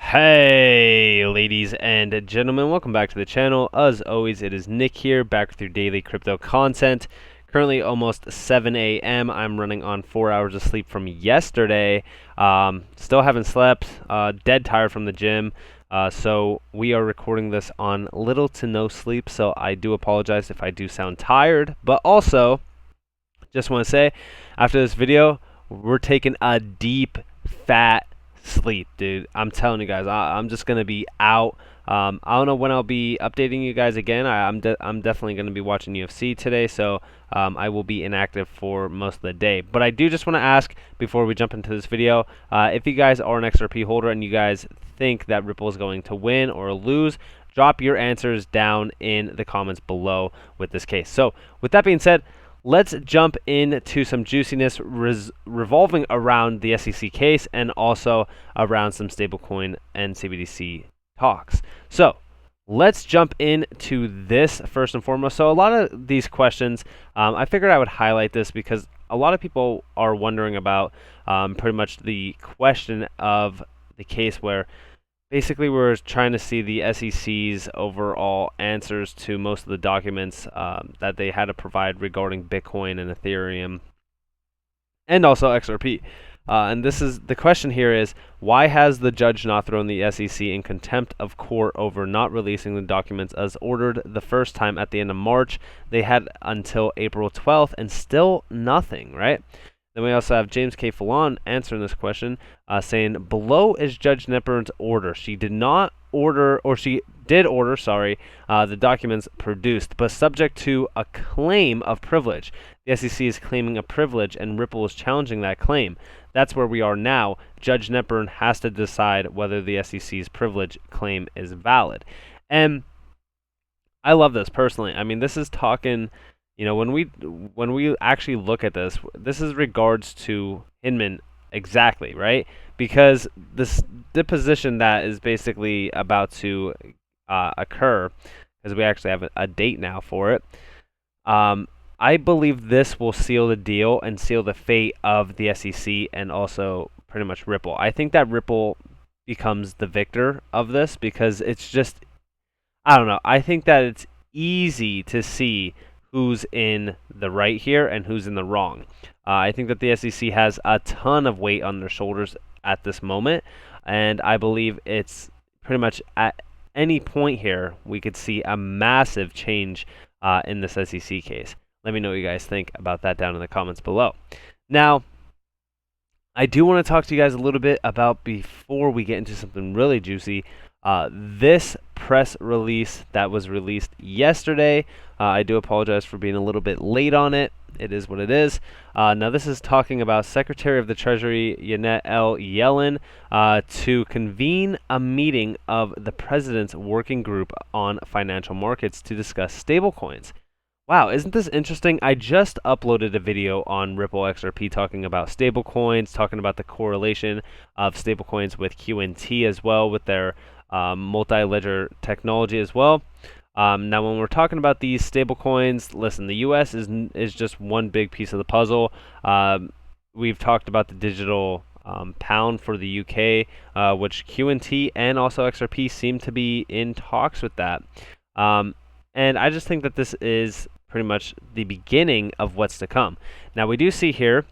Hey ladies and gentlemen, welcome back to the channel. As always, it is Nick here, back with your daily crypto content. Currently almost 7 a.m. I'm running on 4 hours of sleep from yesterday. Still haven't slept, dead tired from the gym. So we are recording this on little to no sleep, so I do apologize if I do sound tired. But also, just want to say, after this video, we're taking a deep, fat sleep, dude. I'm telling you guys, I'm just gonna be out. I don't know when I'll be updating you guys again. I'm definitely gonna be watching UFC today, so I will be inactive for most of the day. But I do just want to ask before we jump into this video, if you guys are an XRP holder and you guys think that Ripple is going to win or lose, drop your answers down in the comments below with this case. So with that being said, let's jump into some juiciness revolving around the SEC case and also around some stablecoin and CBDC talks. So let's jump into this first and foremost. So a lot of these questions, I figured I would highlight this because a lot of people are wondering about pretty much the question of the case where basically, we're trying to see the SEC's overall answers to most of the documents that they had to provide regarding Bitcoin and Ethereum and also XRP. And this is the question here is, why has the judge not thrown the SEC in contempt of court over not releasing the documents as ordered the first time at the end of March? They had until April 12th and still nothing, right? Then we also have James K. Fallon answering this question, saying, below is Judge Knepper's order. She did not order, or she did order, the documents produced, but subject to a claim of privilege. The SEC is claiming a privilege, and Ripple is challenging that claim. That's where we are now. Judge Knepper has to decide whether the SEC's privilege claim is valid. And I love this personally. I mean, this is talking... You know, when we actually look at this, this is regards to Hinman exactly, right? Because this deposition that is basically about to occur, because we actually have a date now for it, I believe this will seal the deal and seal the fate of the SEC and also pretty much Ripple. I think that Ripple becomes the victor of this because it's just, I don't know. I think that it's easy to see who's in the right here and who's in the wrong. I think that the SEC has a ton of weight on their shoulders at this moment, and I believe it's pretty much at any point here we could see a massive change in this SEC case. Let me know what you guys think about that down in the comments below. Now, I do want to talk to you guys a little bit about, before we get into something really juicy, this press release that was released yesterday. I do apologize for being a little bit late on it. It is what it is. Now, this is talking about Secretary of the Treasury Janet L. Yellen to convene a meeting of the President's Working Group on Financial Markets to discuss stablecoins. Wow, isn't this interesting? I just uploaded a video on Ripple XRP talking about stablecoins, talking about the correlation of stablecoins with QNT as well, with their multi-ledger technology as well. Now, when we're talking about these stablecoins, listen, the U.S. is just one big piece of the puzzle. We've talked about the digital pound for the UK, which QNT and also XRP seem to be in talks with that. And I just think that this is pretty much the beginning of what's to come. Now, we do see here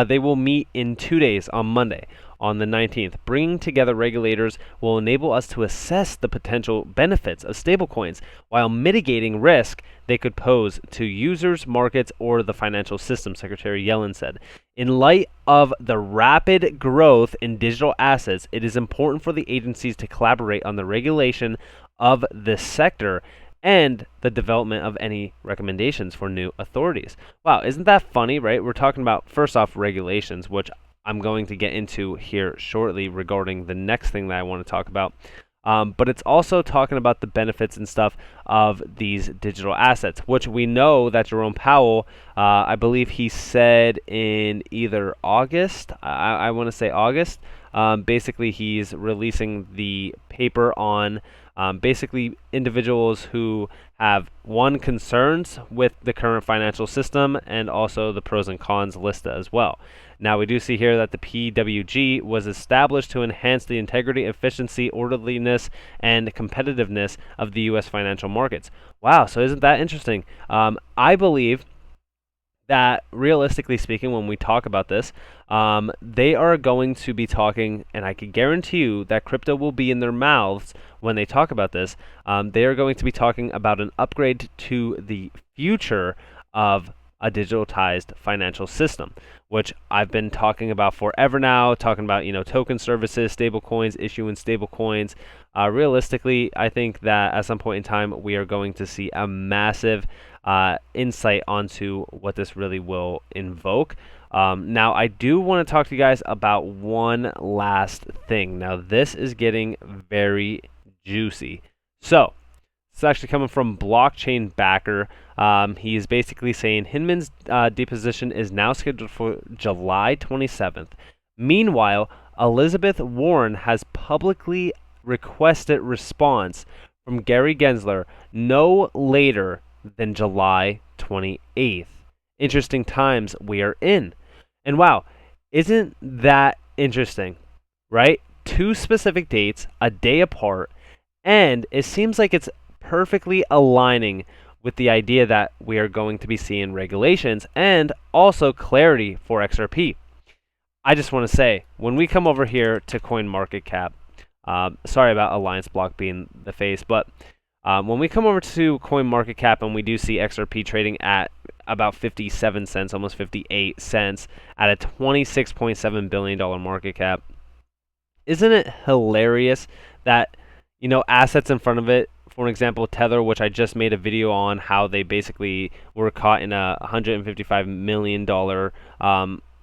they will meet in 2 days on Monday, on the 19th. Bringing together regulators will enable us to assess the potential benefits of stablecoins while mitigating risk they could pose to users, markets, or the financial system, Secretary Yellen said. In light of the rapid growth in digital assets, it is important for the agencies to collaborate on the regulation of this sector and the development of any recommendations for new authorities. Wow, isn't that funny, right? We're talking about, first off, regulations, which I'm going to get into here shortly regarding the next thing that I want to talk about. But it's also talking about the benefits and stuff of these digital assets, which we know that Jerome Powell, I believe he said in either August, I want to say August, basically he's releasing the paper on basically individuals who have, one, concerns with the current financial system and also the pros and cons list as well. Now, we do see here that the PWG was established to enhance the integrity, efficiency, orderliness, and competitiveness of the U.S. financial markets. Wow, so isn't that interesting? I believe that realistically speaking, when we talk about this, they are going to be talking, and I can guarantee you that crypto will be in their mouths when they talk about this. They are going to be talking about an upgrade to the future of a digitalized financial system, which I've been talking about forever now, talking about, token services, stable coins, issuing stable coins. Realistically, I think that at some point in time, we are going to see a massive insight onto what this really will invoke. Now, I do want to talk to you guys about one last thing. Now, this is getting very juicy. So, it's actually coming from Blockchain Backer. He is basically saying Hinman's deposition is now scheduled for July 27th. Meanwhile, Elizabeth Warren has publicly requested response from Gary Gensler no later than July 28th. Interesting times we are in. And wow, isn't that interesting, right? 2 specific dates, a day apart, and it seems like it's perfectly aligning with the idea that we are going to be seeing regulations and also clarity for XRP. I just want to say, when we come over here to CoinMarketCap, sorry about Alliance Block being the face, but when we come over to CoinMarketCap and we do see XRP trading at about 57 cents, almost 58 cents, at a $26.7 billion market cap, isn't it hilarious that, assets in front of it, for example, Tether, which I just made a video on how they basically were caught in a $155 million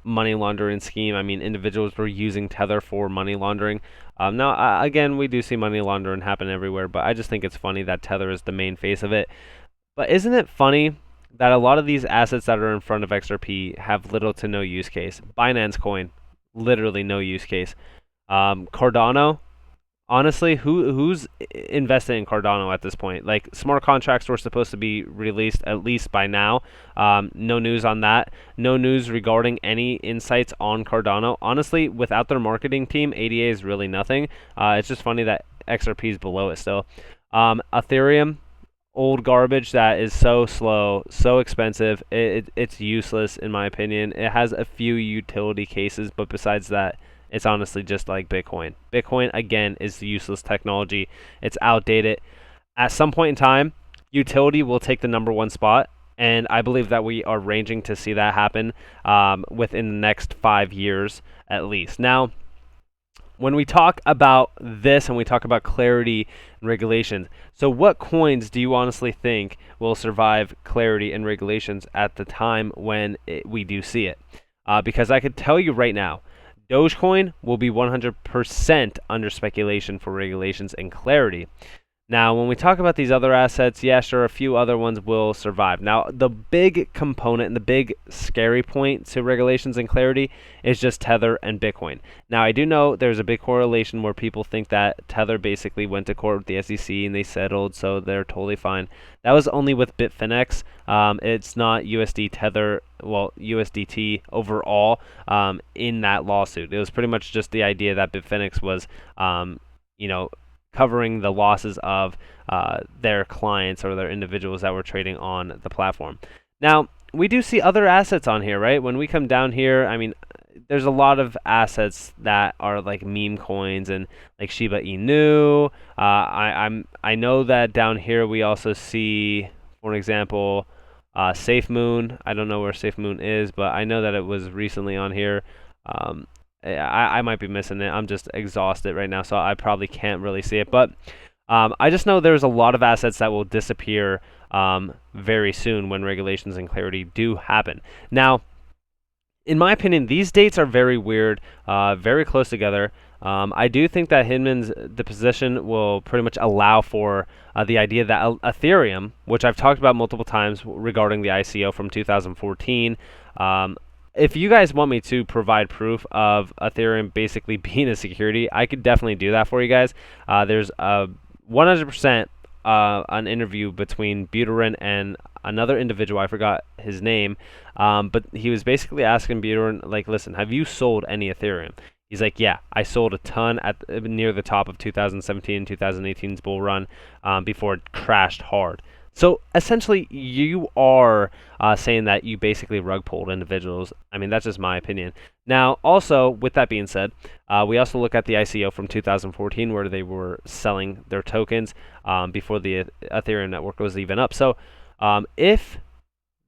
money laundering scheme. I mean, individuals were using Tether for money laundering. Now, again, we do see money laundering happen everywhere, but I just think it's funny that Tether is the main face of it. But isn't it funny that a lot of these assets that are in front of XRP have little to no use case? Binance Coin, literally no use case. Cardano, honestly, who's invested in Cardano at this point? Like, smart contracts were supposed to be released at least by now. No news on that. No news regarding any insights on Cardano. Honestly, without their marketing team, ADA is really nothing. It's just funny that XRP is below it still. Ethereum, old garbage that is so slow, so expensive. It's useless in my opinion. It has a few utility cases, but besides that, it's honestly just like Bitcoin. Bitcoin, again, is useless technology. It's outdated. At some point in time, utility will take the #1 spot, and I believe that we are ranging to see that happen within the next 5 years at least. Now, when we talk about this and we talk about clarity and regulations, so what coins do you honestly think will survive clarity and regulations at the time when we do see it? Because I could tell you right now, Dogecoin will be 100% under speculation for regulations and clarity. Now, when we talk about these other assets, yeah, sure, a few other ones will survive. Now, the big component and the big scary point to regulations and clarity is just Tether and Bitcoin. Now, I do know there's a big correlation where people think that Tether basically went to court with the SEC and they settled, so they're totally fine. That was only with Bitfinex. It's not USD Tether, well, USDT overall in that lawsuit. It was pretty much just the idea that Bitfinex was, covering the losses of their clients or their individuals that were trading on the platform. Now, we do see other assets on here, right? When we come down here, I mean, there's a lot of assets that are like meme coins and like Shiba Inu. I know that down here we also see, for example, SafeMoon. I don't know where SafeMoon is, but I know that it was recently on here. I might be missing it. I'm just exhausted right now, so I probably can't really see it. But I just know there's a lot of assets that will disappear very soon when regulations and clarity do happen. Now, in my opinion, these dates are very weird, very close together. I do think that Hinman's deposition will pretty much allow for the idea that Ethereum, which I've talked about multiple times regarding the ICO from 2014, if you guys want me to provide proof of Ethereum basically being a security, I could definitely do that for you guys. There's 100% an interview between Buterin and another individual. I forgot his name, but he was basically asking Buterin, like, listen, have you sold any Ethereum? He's like, yeah, I sold a ton at near the top of 2017 and 2018's bull run before it crashed hard. So essentially, you are saying that you basically rug pulled individuals. I mean, that's just my opinion. Now, also, with that being said, we also look at the ICO from 2014 where they were selling their tokens before the Ethereum network was even up. So if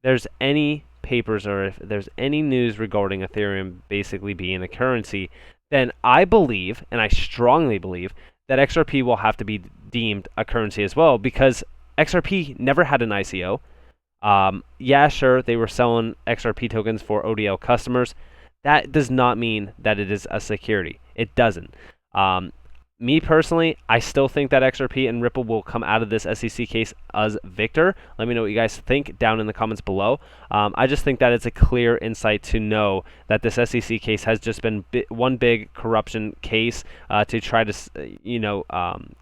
there's any papers or if there's any news regarding Ethereum basically being a currency, then I believe, and I strongly believe, that XRP will have to be deemed a currency as well, because XRP never had an ICO. Yeah, sure, they were selling XRP tokens for ODL customers. That does not mean that it is a security. It doesn't. Me personally, I still think that XRP and Ripple will come out of this SEC case as victor. Let me know what you guys think down in the comments below. I just think that it's a clear insight to know that this SEC case has just been one big corruption case to try to,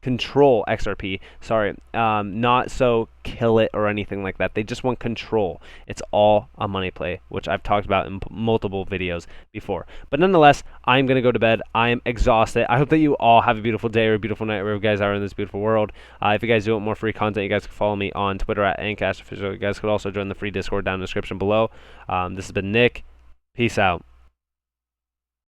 control XRP. Sorry, not so kill it or anything like that. They just want control. It's all a money play, which I've talked about in multiple videos before. But nonetheless, I'm going to go to bed. I am exhausted. I hope that you all have a beautiful day or a beautiful night wherever you guys are in this beautiful world. If you guys do want more free content, you guys can follow me on Twitter at NCashOfficial. You guys could also join the free Discord down in the description below. This has been Nick. Peace out.